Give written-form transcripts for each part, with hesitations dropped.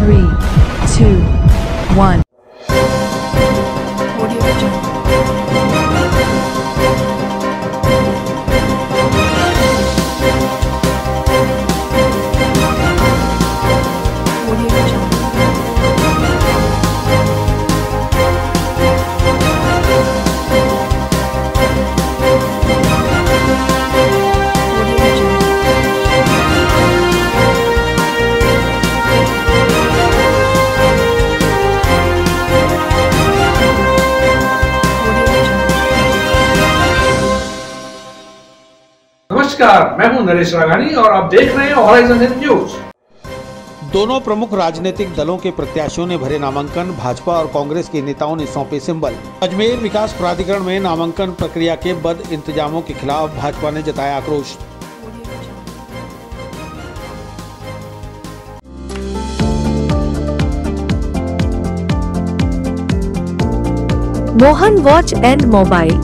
3, 2, 1. नमस्कार, मैं हूं नरेश राघानी और आप देख रहे हैं हॉराइजन न्यूज। दोनों प्रमुख राजनीतिक दलों के प्रत्याशियों ने भरे नामांकन। भाजपा और कांग्रेस के नेताओं ने सौंपे सिंबल। अजमेर विकास प्राधिकरण में नामांकन प्रक्रिया के बद इंतजामों के खिलाफ भाजपा ने जताया आक्रोश। Mohan watch and mobile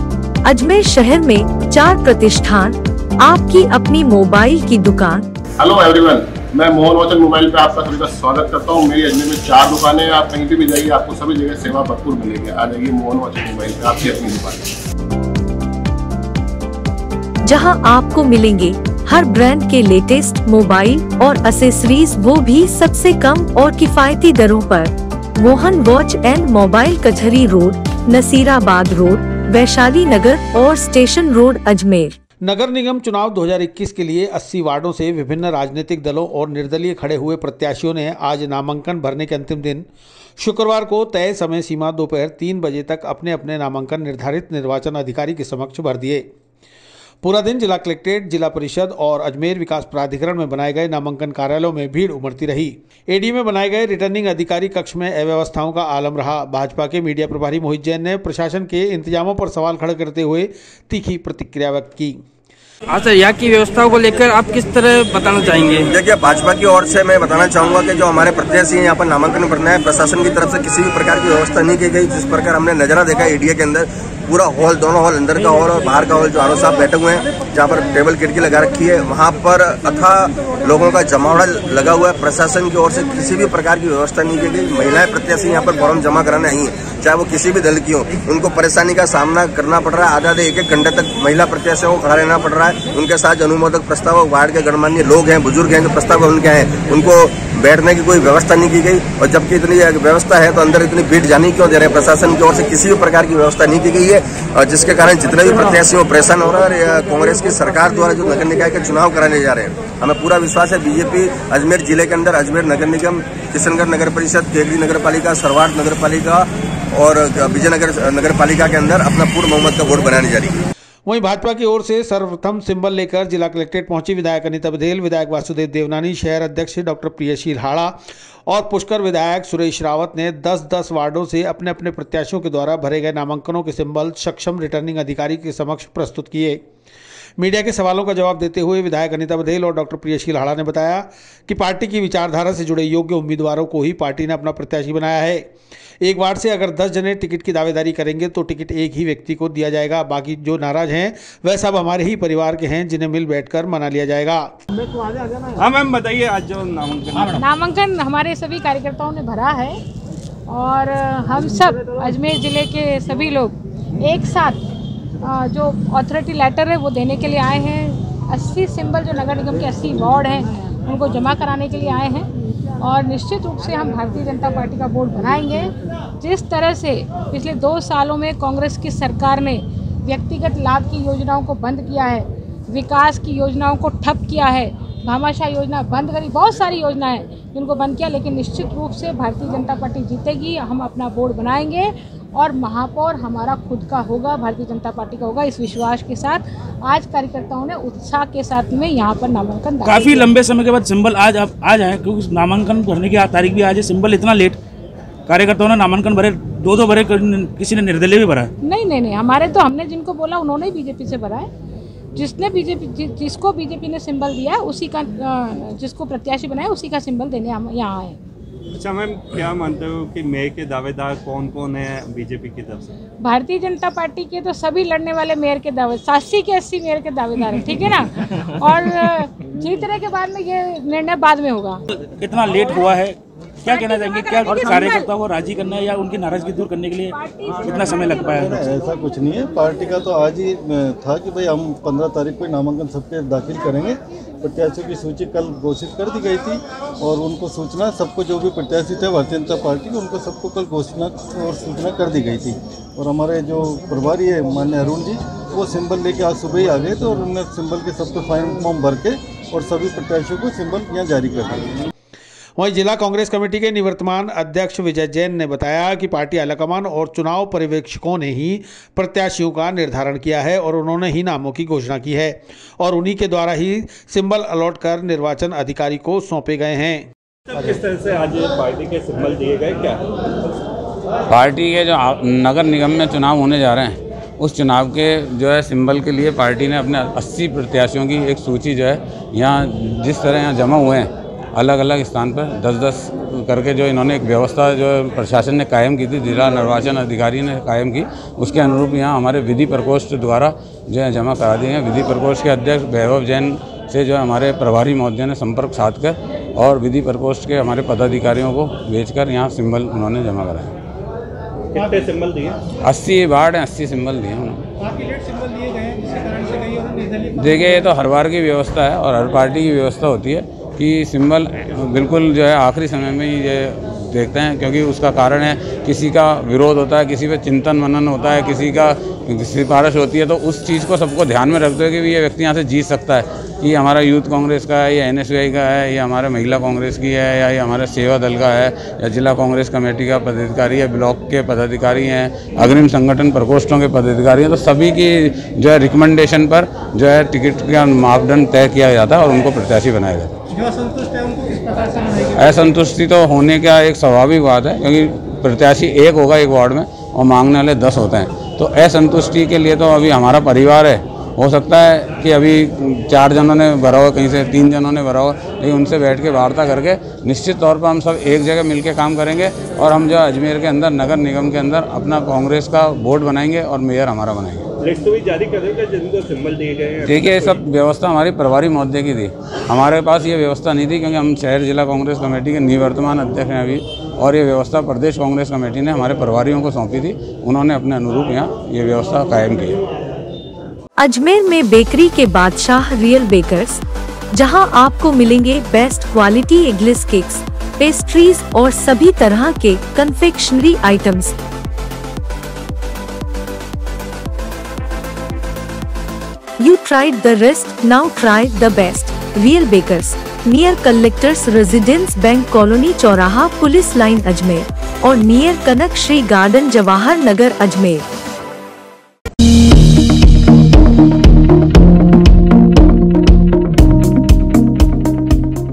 Ajmer शहर में 4 प्रतिष्ठान, आपकी अपनी मोबाइल की दुकान। हेलो एवरीवन, मैं मोहन वॉच एंड मोबाइल पे आपका सभी का स्वागत करता हूँ। मेरी अजमेर में 4 दुकानें हैं। आप कहीं पे भी जाइए, आपको सभी जगह सेवा भरपूर मिलेगी। आ जाइए मोहन वॉच एंड मोबाइल पे, आपकी अपनी दुकान, जहां आपको मिलेंगे हर ब्रांड के लेटेस्ट मोबाइल और एसेसरीज, वो भी सबसे कम और किफायती दरों पर। मोहन वॉच एंड मोबाइल, कचहरी रोड, नसीराबाद रोड, वैशाली नगर और स्टेशन रोड, अजमेर। नगर निगम चुनाव 2021 के लिए 80 वार्डों से विभिन्न राजनीतिक दलों और निर्दलीय खड़े हुए प्रत्याशियों ने आज नामांकन भरने के अंतिम दिन शुक्रवार को तय समय सीमा दोपहर 3 बजे तक अपने अपने नामांकन निर्धारित निर्वाचन अधिकारी के समक्ष भर दिए। पूरा दिन जिला कलेक्ट्रेट, जिला परिषद और अजमेर विकास प्राधिकरण में बनाए गए नामांकन कार्यालयों में भीड़ उमड़ती रही। एडी में बनाए गए रिटर्निंग अधिकारी कक्ष में अव्यवस्थाओं का आलम रहा। भाजपा के मीडिया प्रभारी मोहित जैन ने प्रशासन के इंतजामों पर सवाल खड़े करते हुए तीखी प्रतिक्रिया व्यक्त की। अच्छा, यहाँ की व्यवस्थाओं को लेकर आप किस तरह बताना चाहेंगे? देखिए, भाजपा की ओर से मैं बताना चाहूंगा कि जो हमारे प्रत्याशी हैं यहाँ पर नामांकन भरना है, प्रशासन की तरफ से किसी भी प्रकार की व्यवस्था नहीं की गई। जिस प्रकार हमने नजारा देखा एडीए के अंदर, पूरा हॉल, दोनों हॉल, अंदर का हॉल और बाहर का हॉल, जो आरओ साहब बैठे हुए हैं, जहाँ पर टेबल खिड़की लगा रखी है, वहाँ पर अथाह लोगों का जमावड़ा लगा हुआ है। प्रशासन की ओर से किसी भी प्रकार की व्यवस्था नहीं की गई। महिलाएं प्रत्याशी यहाँ पर फॉर्म जमा कराने आई है, चाहे वो किसी भी दल की हो, उनको परेशानी का सामना करना पड़ रहा है। आधे 1-1 घंटे तक महिला प्रत्याशियों को खड़ा रहना पड़ रहा है। उनके साथ अनुमोदक प्रस्ताव, वार्ड के गणमान्य लोग हैं, बुजुर्ग हैं, जो प्रस्ताव उनके हैं, उनको बैठने की कोई व्यवस्था नहीं की गई। और जबकि इतनी व्यवस्था है तो अंदर इतनी भीड़ जाने क्यों दे रहे हैं? प्रशासन की ओर से किसी भी प्रकार की व्यवस्था नहीं की गई है, और जिसके कारण जितने भी प्रत्याशी हो परेशान हो रहा है। कांग्रेस की सरकार द्वारा जो नगर निकाय के चुनाव कराने जा रहे हैं, हमें पूरा विश्वास है बीजेपी अजमेर जिले के अंदर, अजमेर नगर निगम, किशनगढ़ नगर परिषद, केगड़ी नगर पालिका, सरवाट नगर पालिका और विजयनगर नगर पालिका के अंदर अपना पूर्ण बहुमत का वोट बनाने जा रही है। वहीं भाजपा की ओर से सर्वप्रथम सिंबल लेकर जिला कलेक्ट्रेट पहुंची विधायक अनीता बघेल, विधायक वासुदेव देवनानी, शहर अध्यक्ष डॉक्टर प्रियशील हाड़ा और पुष्कर विधायक सुरेश रावत ने 10-10 वार्डों से अपने अपने प्रत्याशियों के द्वारा भरे गए नामांकनों के सिंबल सक्षम रिटर्निंग अधिकारी के समक्ष प्रस्तुत किए। मीडिया के सवालों का जवाब देते हुए विधायक अनीता बघेल और डॉक्टर प्रियशील हाड़ा ने बताया कि पार्टी की विचारधारा से जुड़े योग्य उम्मीदवारों को ही पार्टी ने अपना प्रत्याशी बनाया है। एक वार्ड से अगर 10 जने टिकट की दावेदारी करेंगे तो टिकट एक ही व्यक्ति को दिया जाएगा। बाकी जो नाराज हैं वह सब हमारे ही परिवार के हैं, जिन्हें मिल बैठकर मना लिया जाएगा। हाँ मैम, बताइए आज जो नामांकन हमारे सभी कार्यकर्ताओं ने भरा है और हम सब अजमेर जिले के सभी लोग एक साथ जो अथॉरिटी लेटर है वो देने के लिए आए हैं। 80 सिंबल जो नगर निगम के 80 वार्ड हैं उनको जमा कराने के लिए आए हैं और निश्चित रूप से हम भारतीय जनता पार्टी का बोर्ड बनाएंगे। जिस तरह से पिछले 2 सालों में कांग्रेस की सरकार ने व्यक्तिगत लाभ की योजनाओं को बंद किया है, विकास की योजनाओं को ठप किया है, भामाशाह योजना बंद करी, बहुत सारी योजनाएं जिनको बंद किया, लेकिन निश्चित रूप से भारतीय जनता पार्टी जीतेगी। हम अपना बोर्ड बनाएंगे और महापौर हमारा खुद का होगा, भारतीय जनता पार्टी का होगा। इस विश्वास के साथ आज कार्यकर्ताओं ने उत्साह के साथ में यहाँ पर नामांकन काफी लंबे समय के बाद सिंबल आज आए, क्योंकि नामांकन भरने की तारीख भी आज है। सिंबल इतना लेट, कार्यकर्ताओं ने नामांकन भरे, 2-2 भरे, किसी ने निर्दलीय भी भरा? नहीं, हमारे तो हमने जिनको बोला उन्होंने ही बीजेपी से भरा है। जिसको बीजेपी ने सिंबल दिया है उसी का, जिसको प्रत्याशी बनाया उसी का सिंबल देने हम यहाँ आए। अच्छा मैम, क्या मानते हो कि मेयर के दावेदार कौन कौन है बीजेपी की तरफ से? भारतीय जनता पार्टी के तो सभी लड़ने वाले मेयर के दावे, 80 के 80 मेयर के दावेदार हैं, ठीक है ना। और जीतने के बाद में ये निर्णय बाद में होगा। इतना लेट हुआ है, क्या कहना चाहेंगे, क्या कार्यकर्ताओं को राजी करना है या उनकी नाराजगी दूर करने के लिए कितना समय लग पाया? ऐसा कुछ नहीं है, पार्टी का तो आज ही था कि भाई हम 15 तारीख को नामांकन सबके दाखिल करेंगे। प्रत्याशियों की सूची कल घोषित कर दी गई थी और उनको सूचना सबको, जो भी प्रत्याशी थे भारतीय जनता पार्टी के, उनको सबको कल घोषणा और सूचना कर दी गई थी। और हमारे जो प्रभारी है माननीय अरुण जी, वो सिंबल लेके आज सुबह ही आ गए थे और उन्होंने सिंबल के सब पे फाइन फॉर्म भर के और सभी प्रत्याशियों को सिंबल यहाँ जारी कर दिए। वहीं जिला कांग्रेस कमेटी के निवर्तमान अध्यक्ष विजय जैन ने बताया कि पार्टी आलाकमान और चुनाव पर्यवेक्षकों ने ही प्रत्याशियों का निर्धारण किया है और उन्होंने ही नामों की घोषणा की है और उन्हीं के द्वारा ही सिंबल अलॉट कर निर्वाचन अधिकारी को सौंपे गए हैं। किस तरह से आज पार्टी के सिंबल दिए गए? क्या पार्टी के जो नगर निगम में चुनाव होने जा रहे हैं, उस चुनाव के जो है सिंबल के लिए पार्टी ने अपने 80 प्रत्याशियों की एक सूची जो है यहाँ जिस तरह यहाँ जमा हुए हैं अलग अलग स्थान पर 10-10 करके जो इन्होंने एक व्यवस्था जो प्रशासन ने कायम की थी, जिला निर्वाचन अधिकारी ने कायम की, उसके अनुरूप यहाँ हमारे विधि प्रकोष्ठ द्वारा जो है जमा करा दिए हैं। विधि प्रकोष्ठ के अध्यक्ष वैभव जैन से जो हमारे प्रभारी महोदय ने संपर्क साध कर और विधि प्रकोष्ठ के हमारे पदाधिकारियों को भेजकर यहाँ सिंबल उन्होंने जमा कराया। कितने सिंबल दिए? 80 वार्ड हैं, 80 सिंबल दिए उन्होंने। देखिए, ये तो हर बार की व्यवस्था है और हर पार्टी की व्यवस्था होती है कि सिंबल बिल्कुल जो है आखिरी समय में ही ये देखते हैं, क्योंकि उसका कारण है किसी का विरोध होता है, किसी पे चिंतन मनन होता है, किसी का सिफारिश होती है, तो उस चीज़ को सबको ध्यान में रखते हुए कि ये व्यक्ति यहाँ से जीत सकता है, ये हमारा यूथ कांग्रेस का है, ये NSUI का है, ये हमारे महिला कांग्रेस की है, या ये हमारे सेवा दल का है, या जिला कांग्रेस कमेटी का पदाधिकारी है, ब्लॉक के पदाधिकारी हैं, अग्रिम संगठन प्रकोष्ठों के पदाधिकारी हैं, तो सभी की जो है रिकमेंडेशन पर जो है टिकट का मापदंड तय किया जाता है और उनको प्रत्याशी बनाया जाता है। जो असंतुष्ट है उनको किस प्रकार से मनाएंगे? असंतुष्टि तो होने का एक स्वाभाविक बात है, क्योंकि प्रत्याशी एक होगा एक वार्ड में और मांगने वाले 10 होते हैं, तो असंतुष्टि के लिए तो अभी हमारा परिवार है, हो सकता है कि अभी 4 जनों ने भरा हो, कहीं से 3 जनों ने भरा हो, लेकिन उनसे बैठ के वार्ता करके निश्चित तौर पर हम सब एक जगह मिलकर काम करेंगे और हम जो अजमेर के अंदर नगर निगम के अंदर अपना कांग्रेस का बोर्ड बनाएंगे और मेयर हमारा बनाएंगे। लिस्ट भी जारी कर देंगे जिनको सिंबल दिए गए हैं? देखिए, सब व्यवस्था हमारी प्रभारी महोदय की थी, हमारे पास ये व्यवस्था नहीं थी, क्योंकि हम शहर जिला कांग्रेस कमेटी के निवर्तमान अध्यक्ष हैं अभी, और ये व्यवस्था प्रदेश कांग्रेस कमेटी ने हमारे प्रभारियों को सौंपी थी, उन्होंने अपने अनुरूप यहाँ ये व्यवस्था कायम की है। अजमेर में बेकरी के बादशाह रियल बेकर्स, जहां आपको मिलेंगे best quality eggless cakes, pastries और सभी तरह के confectionery items. You tried the rest, now try the best. Real Bakers, near Collectors Residence Bank Colony चौराहा पुलिस लाइन अजमेर और नियर कनक श्री गार्डन जवाहर नगर अजमेर।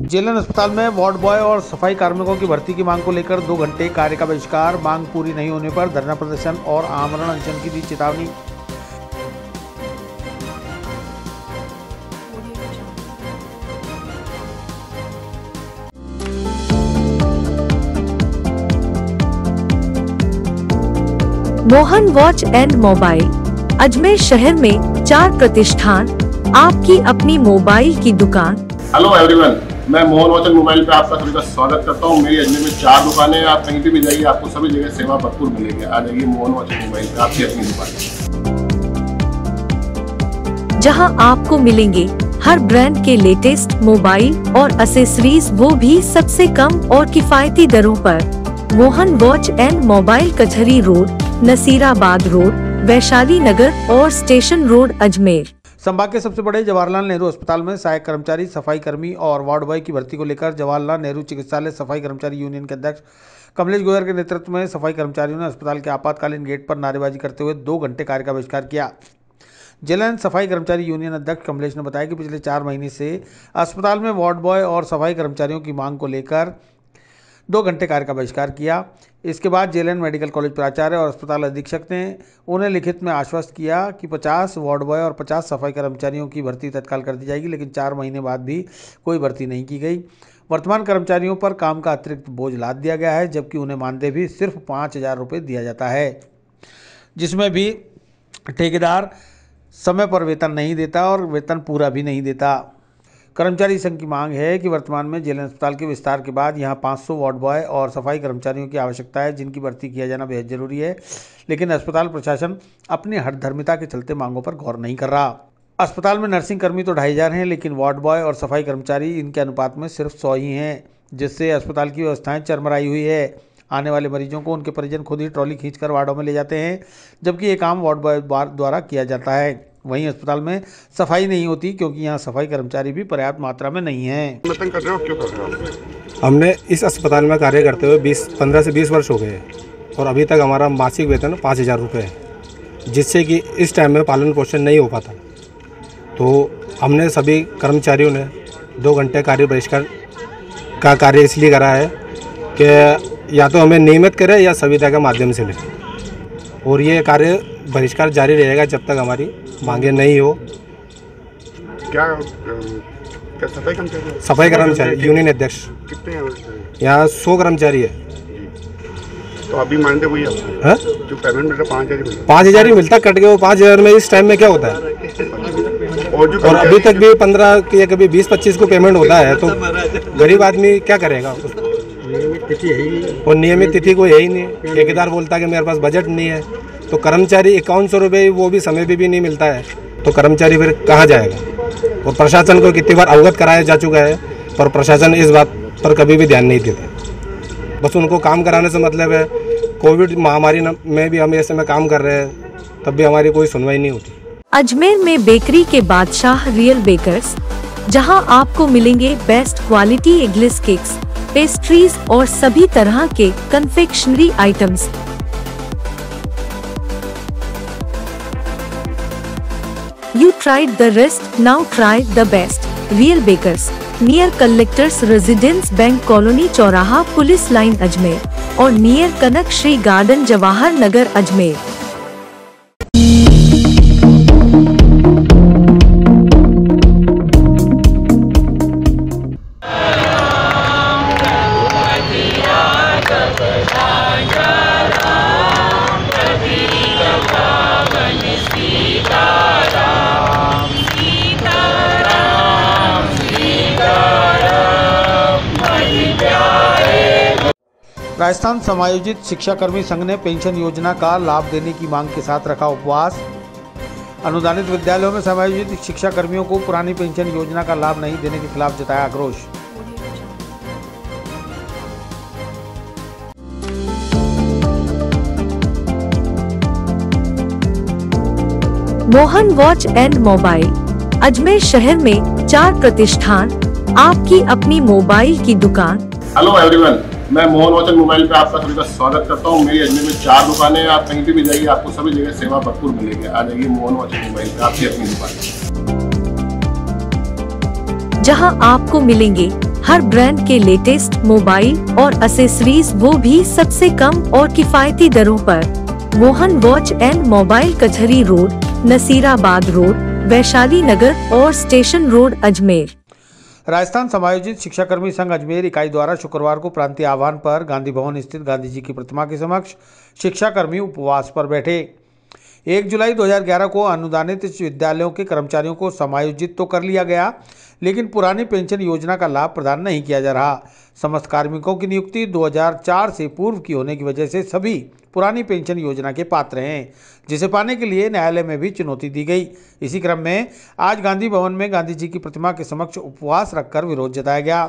जेलन अस्पताल में वार्ड बॉय और सफाई कार्मिकों की भर्ती की मांग को लेकर 2 घंटे कार्य का बहिष्कार, मांग पूरी नहीं होने पर धरना प्रदर्शन और आमरण अनशन की दी चेतावनी। Mohan watch and mobile, Ajmer शहर में 4 प्रतिष्ठान, आपकी अपनी मोबाइल की दुकान। हेलो एवरीवन, मैं मोहन वॉच एंड मोबाइल पे आपका सभी का स्वागत करता हूँ। मेरी अजमेर में 4 दुकानें हैं, आप कहीं भी जाइए आपको सभी जगह सेवा भरपूर मिलेगी। आ जाइए मोहन वॉच एंड मोबाइल पे, आपकी अपनी दुकान, जहां आपको मिलेंगे हर ब्रांड के लेटेस्ट मोबाइल और एसेसरीज, वो भी सबसे कम और किफायती दरों पर। मोहन वॉच एंड मोबाइल, कचहरी रोड, नसीराबाद रोड, वैशाली नगर और स्टेशन रोड, अजमेर। संभाग के सबसे बड़े जवाहरलाल नेहरू अस्पताल में सहायक कर्मचारी, सफाई कर्मी और वार्ड बॉय की भर्ती को लेकर जवाहरलाल नेहरू चिकित्सालय सफाई कर्मचारी यूनियन के अध्यक्ष कमलेश गोयर के नेतृत्व में सफाई कर्मचारियों ने अस्पताल के आपातकालीन गेट पर नारेबाजी करते हुए 2 घंटे कार्य का बहिष्कार किया। जेलन सफाई कर्मचारी यूनियन अध्यक्ष कमलेश ने बताया कि पिछले 4 महीने से अस्पताल में वार्ड बॉय और सफाई कर्मचारियों की मांग को लेकर 2 घंटे कार्य का बहिष्कार किया। इसके बाद जेलन मेडिकल कॉलेज प्राचार्य और अस्पताल अधीक्षक ने उन्हें लिखित में आश्वस्त किया कि 50 वार्ड बॉय और 50 सफाई कर्मचारियों की भर्ती तत्काल कर दी जाएगी, लेकिन 4 महीने बाद भी कोई भर्ती नहीं की गई। वर्तमान कर्मचारियों पर काम का अतिरिक्त बोझ लाद दिया गया है, जबकि उन्हें मानदेय भी सिर्फ 5,000 रुपये दिया जाता है, जिसमें भी ठेकेदार समय पर वेतन नहीं देता और वेतन पूरा भी नहीं देता। कर्मचारी संघ की मांग है कि वर्तमान में जेल अस्पताल के विस्तार के बाद यहां 500 वार्ड बॉय और सफाई कर्मचारियों की आवश्यकता है, जिनकी भर्ती किया जाना बेहद जरूरी है, लेकिन अस्पताल प्रशासन अपनी हठधर्मिता के चलते मांगों पर गौर नहीं कर रहा। अस्पताल में नर्सिंग कर्मी तो 2500 हैं, लेकिन वार्ड बॉय और सफाई कर्मचारी इनके अनुपात में सिर्फ 100 ही हैं, जिससे अस्पताल की व्यवस्थाएं चरमराई हुई है। आने वाले मरीजों को उनके परिजन खुद ही ट्रॉली खींचकर वार्डों में ले जाते हैं, जबकि ये काम वार्ड बॉय द्वारा किया जाता है। वहीं अस्पताल में सफाई नहीं होती क्योंकि यहाँ सफाई कर्मचारी भी पर्याप्त मात्रा में नहीं हैं। हमने इस अस्पताल में कार्य करते हुए 15 से 20 वर्ष हो गए और अभी तक हमारा मासिक वेतन 5000 रुपये है, जिससे कि इस टाइम में पालन पोषण नहीं हो पाता। तो हमने सभी कर्मचारियों ने 2 घंटे कार्य बहिष्कार का कार्य इसलिए करा है कि या तो हमें नियमित करें या संविदा के माध्यम से लें, और ये कार्य बहिष्कार जारी रहेगा जब तक हमारी मांगे नहीं हो। क्या सफाई कर्मचारी यूनियन अध्यक्ष कितने हैं यहाँ 100 कर्मचारी है। तो अभी मानते हुई है जो पेमेंट मिलता 5000 ही मिलता, कट के वो 5000 में इस टाइम में क्या होता है। और अभी तक भी 15 या कभी 20-25 को पेमेंट होता है, तो गरीब आदमी क्या करेगा। और नियमित तिथि को यही नहीं, ठेकेदार बोलता है कि मेरे पास बजट नहीं है, तो कर्मचारी 5100 रुपये वो भी समय भी नहीं मिलता है, तो कर्मचारी फिर कहाँ जाएगा। और प्रशासन को कितनी बार अवगत कराया जा चुका है, पर प्रशासन इस बात पर कभी भी ध्यान नहीं देता। बस उनको काम कराने से मतलब है। कोविड महामारी में भी हम ऐसे में काम कर रहे हैं, तब भी हमारी कोई सुनवाई नहीं होती। अजमेर में बेकरी के बादशाह रियल बेकर्स, जहां आपको मिलेंगे best quality eggless cakes, pastries और सभी तरह के confectionery items. You tried the rest, now try the best. Real Bakers, near Collectors Residence Bank Colony चौराहा पुलिस लाइन अजमेर और नियर कनक श्री गार्डन जवाहर नगर अजमेर। राजस्थान समायोजित शिक्षाकर्मी संघ ने पेंशन योजना का लाभ देने की मांग के साथ रखा उपवास। अनुदानित विद्यालयों में समायोजित शिक्षाकर्मियों को पुरानी पेंशन योजना का लाभ नहीं देने के खिलाफ जताया आक्रोश। Mohan watch and mobile, Ajmer शहर में 4 प्रतिष्ठान, आपकी अपनी मोबाइल की दुकान। हेलो एवरीवन, मैं मोहन वॉच एंड मोबाइल पे आपका सभी का स्वागत करता हूँ। मेरी अजमेर में 4 दुकानें हैं, आप कहीं पे भी जाइए आपको सभी जगह सेवा भरपूर मिलेगी। आ जाइए मोहन वॉच एंड मोबाइल पे, आपकी अपनी दुकान, जहां आपको मिलेंगे हर ब्रांड के लेटेस्ट मोबाइल और एसेसरीज, वो भी सबसे कम और किफायती दरों पर। मोहन वॉच एंड मोबाइल, कचहरी रोड, नसीराबाद रोड, वैशाली नगर और स्टेशन रोड, अजमेर। राजस्थान समायोजित शिक्षाकर्मी संघ अजमेर इकाई द्वारा शुक्रवार को प्रांतीय आह्वान पर गांधी भवन स्थित गांधी जी की प्रतिमा के समक्ष शिक्षाकर्मी उपवास पर बैठे। 1 जुलाई 2011 को अनुदानित विद्यालयों के कर्मचारियों को समायोजित तो कर लिया गया, लेकिन पुरानी पेंशन योजना का लाभ प्रदान नहीं किया जा रहा। समस्त कार्मिकों की नियुक्ति 2004 से पूर्व की होने की वजह से सभी पुरानी पेंशन योजना के पात्र हैं, जिसे पाने के लिए न्यायालय में भी चुनौती दी गई। इसी क्रम में आज गांधी भवन में गांधी जी की प्रतिमा के समक्ष उपवास रखकर विरोध जताया गया।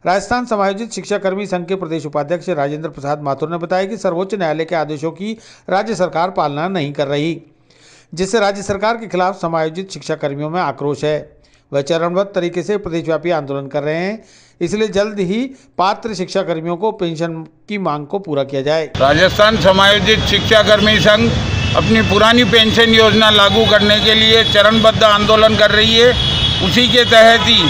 राजस्थान समायोजित शिक्षाकर्मी संघ के प्रदेश उपाध्यक्ष राजेंद्र प्रसाद माथुर ने बताया कि सर्वोच्च न्यायालय के आदेशों की राज्य सरकार पालना नहीं कर रही, जिससे राज्य सरकार के खिलाफ समायोजित शिक्षाकर्मियों में आक्रोश है। वह चरणबद्ध तरीके से प्रदेशव्यापी आंदोलन कर रहे हैं, इसलिए जल्द ही पात्र शिक्षाकर्मियों को पेंशन की मांग को पूरा किया जाए। राजस्थान समायोजित शिक्षाकर्मी संघ अपनी पुरानी पेंशन योजना लागू करने के लिए चरणबद्ध आंदोलन कर रही है। उसी के तहत ही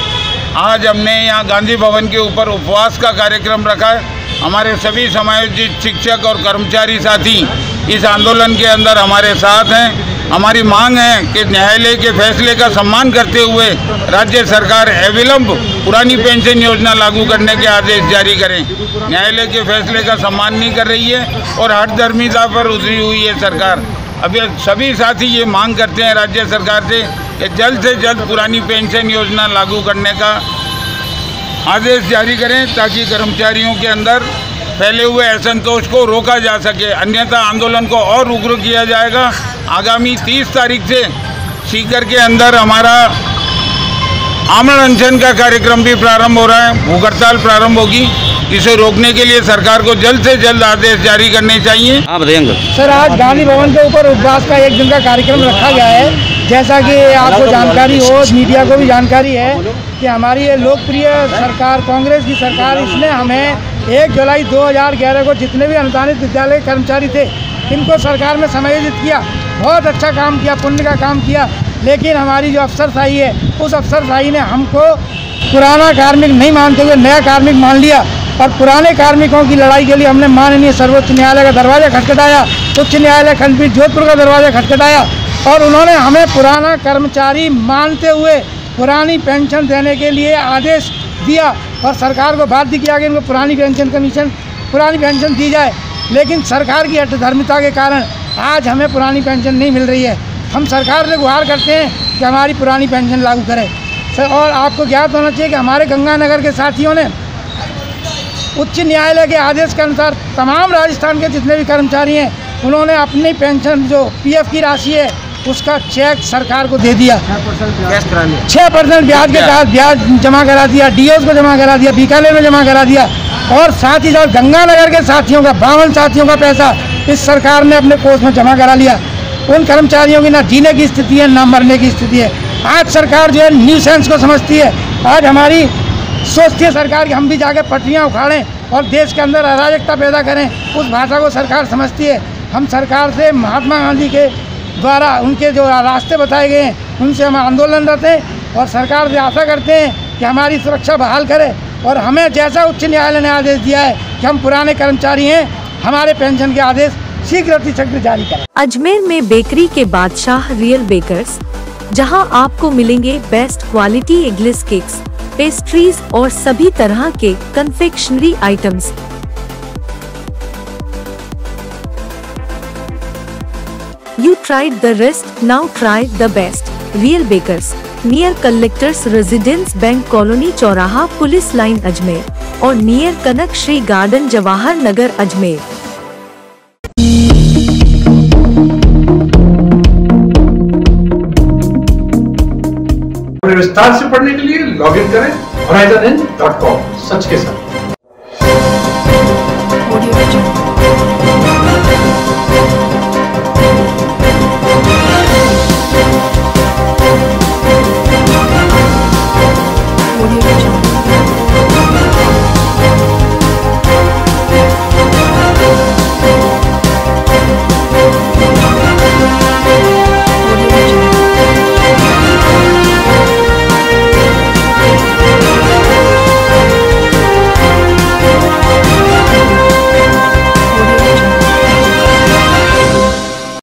आज हमने यहाँ गांधी भवन के ऊपर उपवास का कार्यक्रम रखा है। हमारे सभी समायोजित शिक्षक और कर्मचारी साथी इस आंदोलन के अंदर हमारे साथ हैं। हमारी मांग है कि न्यायालय के फैसले का सम्मान करते हुए राज्य सरकार अविलंब पुरानी पेंशन योजना लागू करने के आदेश जारी करें। न्यायालय के फैसले का सम्मान नहीं कर रही है और हठधर्मिता पर उतरी हुई है सरकार। अब सभी साथी ये मांग करते हैं राज्य सरकार से कि जल्द से जल्द पुरानी पेंशन योजना लागू करने का आदेश जारी करें, ताकि कर्मचारियों के अंदर फैले हुए असंतोष को रोका जा सके। अन्यथा आंदोलन को और उग्र किया जाएगा। आगामी 30 तारीख से सीकर के अंदर हमारा आमरण अनशन का कार्यक्रम भी प्रारंभ हो रहा है, भूख हड़ताल प्रारंभ होगी। इसे रोकने के लिए सरकार को जल्द से जल्द आदेश जारी करने चाहिए। हाँ बताइए सर, आज गांधी भवन के ऊपर उपवास का एक दिन का कार्यक्रम रखा गया है। जैसा कि आपको जानकारी हो, मीडिया को भी जानकारी है कि हमारी ये लोकप्रिय सरकार, कांग्रेस की सरकार, इसने हमें 1 जुलाई 2011 को जितने भी अनुदानित विद्यालय कर्मचारी थे, इनको सरकार में समायोजित किया। बहुत अच्छा काम किया, पुण्य का काम किया। लेकिन हमारी जो अफसरशाही है, उस अफसरशाही ने हमको पुराना कार्मिक नहीं मानते हुए नया कार्मिक मान लिया। और पुराने कार्मिकों की लड़ाई के लिए हमने माननीय सर्वोच्च न्यायालय का दरवाज़ा खटखटाया, उच्च न्यायालय खंडपीठ जोधपुर का दरवाज़ा खटखटाया, और उन्होंने हमें पुराना कर्मचारी मानते हुए पुरानी पेंशन देने के लिए आदेश दिया और सरकार को बाध्य किया कि इनको पुरानी पेंशन दी जाए। लेकिन सरकार की हठधर्मिता के कारण आज हमें पुरानी पेंशन नहीं मिल रही है। हम सरकार से गुहार करते हैं कि हमारी पुरानी पेंशन लागू करें। और आपको ज्ञात होना चाहिए कि हमारे गंगानगर के साथियों ने उच्च न्यायालय के आदेश के अनुसार तमाम राजस्थान के जितने भी कर्मचारी हैं, उन्होंने अपनी पेंशन जो पीएफ की राशि है उसका चेक सरकार को दे दिया। 6% ब्याज के तहत ब्याज जमा करा दिया, डीओस को जमा करा दिया, बीकानेर में जमा करा दिया। और साथ ही साथ गंगानगर के साथियों का 52 साथियों का पैसा इस सरकार ने अपने कोष में जमा करा लिया। उन कर्मचारियों की ना जीने की स्थिति है, ना मरने की स्थिति है। आज सरकार जो है न्यूसेंस को समझती है। आज हमारी सोचती है सरकार कि हम भी जाके पटरियाँ उखाड़ें और देश के अंदर अराजकता पैदा करें, उस भाषा को सरकार समझती है। हम सरकार से महात्मा गांधी के द्वारा उनके जो रास्ते बताए गए हैं, उनसे हम आंदोलनरत हैं और सरकार से आशा करते हैं कि हमारी सुरक्षा बहाल करे। और हमें जैसा उच्च न्यायालय ने आदेश दिया है कि हम पुराने कर्मचारी हैं, हमारे पेंशन के आदेश शीघ्र अतिशीघ्र जारी करें। अजमेर में बेकरी के बादशाह रियल बेकर्स, जहां आपको मिलेंगे best quality eggless cakes, pastries और सभी तरह के confectionery items. You tried the rest, now try the best. Real Bakers, near Collectors Residence Bank Colony चौराहा पुलिस लाइन अजमेर और नियर कनक श्री गार्डन जवाहर नगर अजमेर। विस्तार से पढ़ने के लिए लॉगिन करें horizonn.com। सच के साथ।